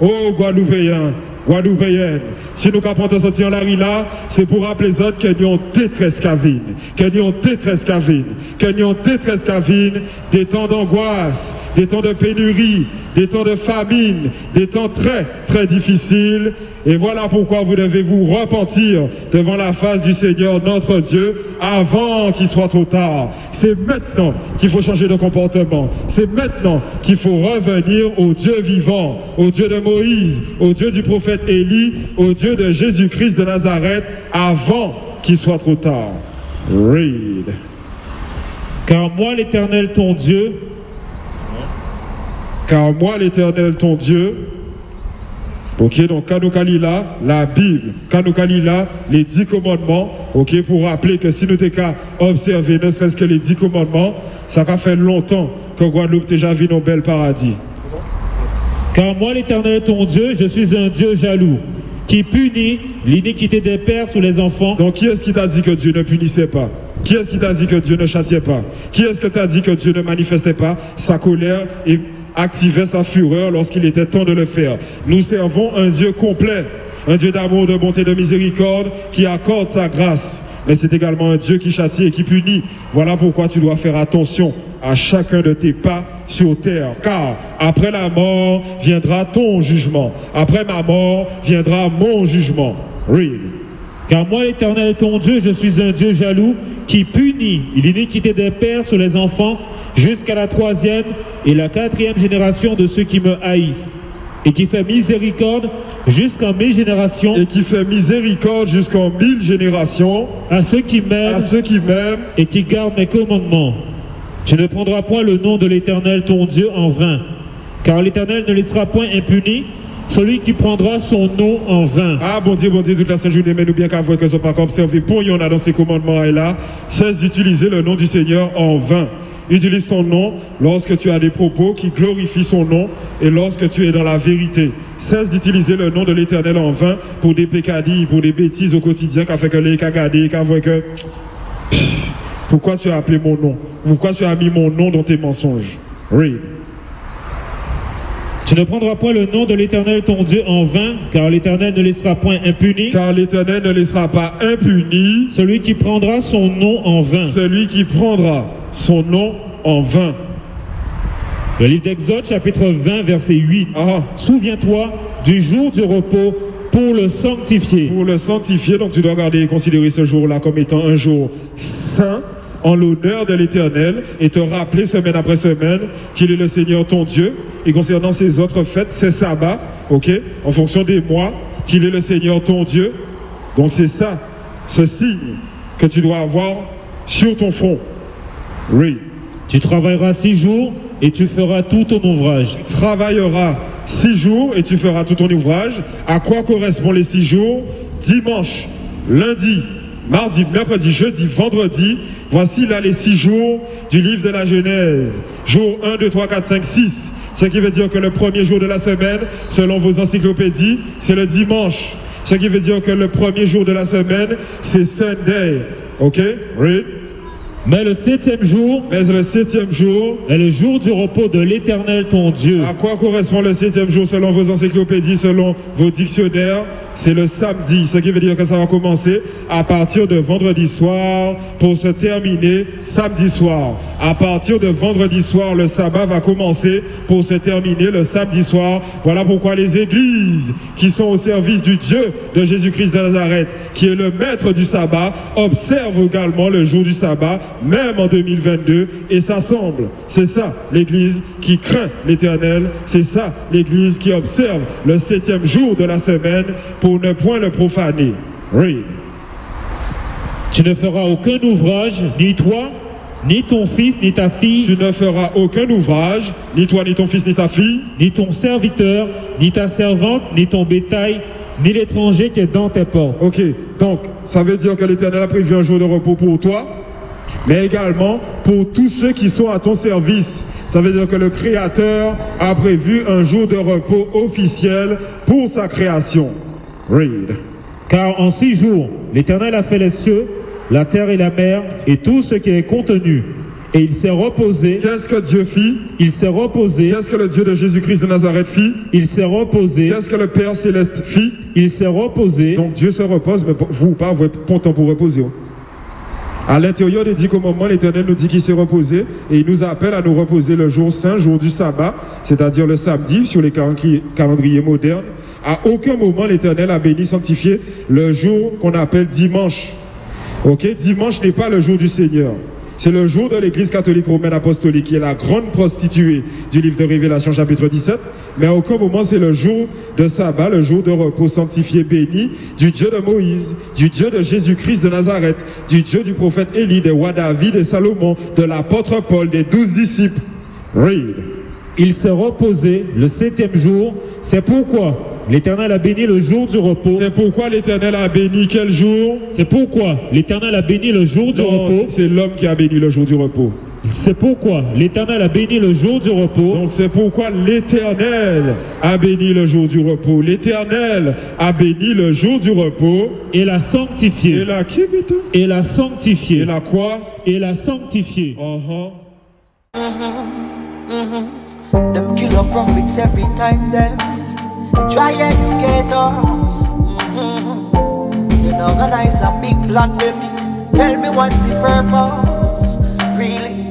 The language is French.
Oh, Guadeloupéen, Guadeloupéenne, si nous capons sortir la rue là, c'est pour rappeler les autres que nous ont détresse cavine, des temps d'angoisse, des temps de pénurie, des temps de famine, des temps très, très difficiles. Et voilà pourquoi vous devez vous repentir devant la face du Seigneur notre Dieu avant qu'il soit trop tard. C'est maintenant qu'il faut changer de comportement. C'est maintenant qu'il faut revenir au Dieu vivant, au Dieu de Moïse, au Dieu du prophète Élie, au Dieu de Jésus-Christ de Nazareth avant qu'il soit trop tard. Read. Car moi l'Éternel ton Dieu, ok, donc Kanoukalila, la Bible, Kanoukalila, les 10 commandements, ok, pour rappeler que si nous t'es qu'à observer ne serait-ce que les 10 commandements, ça a fait longtemps que Guadeloupe déjà vu nos belles paradis. Car moi l'Éternel ton Dieu, je suis un Dieu jaloux, qui punit l'iniquité des pères sur les enfants. Donc qui est-ce qui t'a dit que Dieu ne punissait pas? Qui est-ce qui t'a dit que Dieu ne châtiait pas? Qui est-ce que t'a dit que Dieu ne manifestait pas sa colère et activait sa fureur lorsqu'il était temps de le faire? Nous servons un Dieu complet, un Dieu d'amour, de bonté, de miséricorde qui accorde sa grâce. Mais c'est également un Dieu qui châtie et qui punit. Voilà pourquoi tu dois faire attention à chacun de tes pas sur terre. Car après la mort viendra ton jugement. Après ma mort viendra mon jugement. Read. Car moi l'Éternel ton Dieu, je suis un Dieu jaloux qui punit l'iniquité des pères sur les enfants jusqu'à la 3e et la 4e génération de ceux qui me haïssent, et qui fait miséricorde jusqu'en 1000 générations, jusqu'en 1000 générations à ceux qui m'aiment et qui gardent mes commandements. Tu ne prendras point le nom de l'Éternel ton Dieu en vain, car l'Éternel ne laissera point impuni celui qui prendra son nom en vain. Ah, bon Dieu, toute la sainte journée, mais nous bien qu'à voir que ce n'est pas observé. Pour y en a dans ces commandements et là, cesse d'utiliser le nom du Seigneur en vain. Utilise son nom lorsque tu as des propos qui glorifient son nom et lorsque tu es dans la vérité. Cesse d'utiliser le nom de l'Éternel en vain pour des pécadilles, pour des bêtises au quotidien, qu'a fait que les cagadés, qu'a fait que... Pourquoi tu as appelé mon nom? Pourquoi tu as mis mon nom dans tes mensonges? Read. Tu ne prendras point le nom de l'Éternel ton Dieu en vain, car l'Éternel ne laissera point impuni. Car l'Éternel ne laissera pas impuni celui qui prendra son nom en vain. Celui qui prendra son nom en vain. Le livre d'Exode, chapitre 20, verset 8. Souviens-toi du jour du repos pour le sanctifier. Pour le sanctifier, donc tu dois regarder et considérer ce jour-là comme étant un jour saint, en l'honneur de l'Éternel, et te rappeler semaine après semaine qu'il est le Seigneur ton Dieu, et concernant ses autres fêtes, ses sabbats, ok, en fonction des mois, qu'il est le Seigneur ton Dieu. Donc c'est ça, ce signe que tu dois avoir sur ton front. Oui. Tu travailleras 6 jours et tu feras tout ton ouvrage. Tu travailleras 6 jours et tu feras tout ton ouvrage. À quoi correspondent les 6 jours? Dimanche, lundi, mardi, mercredi, jeudi, vendredi. Voici là les 6 jours du livre de la Genèse. Jour 1, 2, 3, 4, 5, 6. Ce qui veut dire que le premier jour de la semaine, selon vos encyclopédies, c'est le dimanche. Ce qui veut dire que le premier jour de la semaine, c'est Sunday. Ok? Read. Mais le 7e jour est le jour du repos de l'Éternel ton Dieu. À quoi correspond le 7e jour selon vos encyclopédies, selon vos dictionnaires? C'est le samedi, ce qui veut dire que ça va commencer à partir de vendredi soir pour se terminer samedi soir. À partir de vendredi soir, le sabbat va commencer pour se terminer le samedi soir. Voilà pourquoi les églises qui sont au service du Dieu de Jésus-Christ de Nazareth, qui est le maître du sabbat, observent également le jour du sabbat, même en 2022, et s'assemblent. C'est ça l'église qui craint l'Éternel, c'est ça l'église qui observe le 7e jour de la semaine pour ne point le profaner. Read. Tu ne feras aucun ouvrage, ni toi, ni ton fils, ni ta fille. Tu ne feras aucun ouvrage, ni toi, ni ton fils, ni ta fille. Ni ton serviteur, ni ta servante, ni ton bétail, ni l'étranger qui est dans tes portes. Ok, donc ça veut dire que l'Éternel a prévu un jour de repos pour toi, mais également pour tous ceux qui sont à ton service. Ça veut dire que le Créateur a prévu un jour de repos officiel pour sa création. Read. Car en 6 jours, l'Éternel a fait les cieux, la terre et la mer, et tout ce qui est contenu. Et il s'est reposé. Qu'est-ce que Dieu fit? Il s'est reposé. Qu'est-ce que le Dieu de Jésus-Christ de Nazareth fit? Il s'est reposé. Qu'est-ce que le Père Céleste fit? Il s'est reposé. Donc Dieu se repose, mais vous, pas, vous êtes content pour reposer. À l'intérieur des 10 commandements, l'Éternel nous dit qu'il s'est reposé et il nous appelle à nous reposer le jour saint, jour du sabbat, c'est-à-dire le samedi sur les calendriers modernes. À aucun moment, l'Éternel a béni, sanctifié le jour qu'on appelle dimanche. Ok, dimanche n'est pas le jour du Seigneur. C'est le jour de l'Église catholique romaine apostolique qui est la grande prostituée du livre de Révélation chapitre 17. Mais à aucun moment c'est le jour de sabbat, le jour de repos sanctifié, béni du Dieu de Moïse, du Dieu de Jésus-Christ de Nazareth, du Dieu du prophète Élie, des rois David et Salomon, de l'apôtre Paul, des 12 disciples. Read. Il s'est reposé le 7e jour. C'est pourquoi l'Éternel a béni le jour du repos. C'est pourquoi l'Éternel a béni quel jour? C'est pourquoi l'Éternel a béni le jour du repos. C'est l'homme qui a béni le jour du repos. C'est pourquoi l'Éternel a béni le jour du repos. Donc c'est pourquoi l'Éternel a béni le jour du repos. L'Éternel a béni le jour du repos. Et l'a sanctifié. Et l'a qui, putain? Et l'a sanctifié. Et l'a quoi? Et l'a sanctifié. Them killer prophets every time them try educate us. You know, organize a big plan, them. Tell me what's the purpose, really?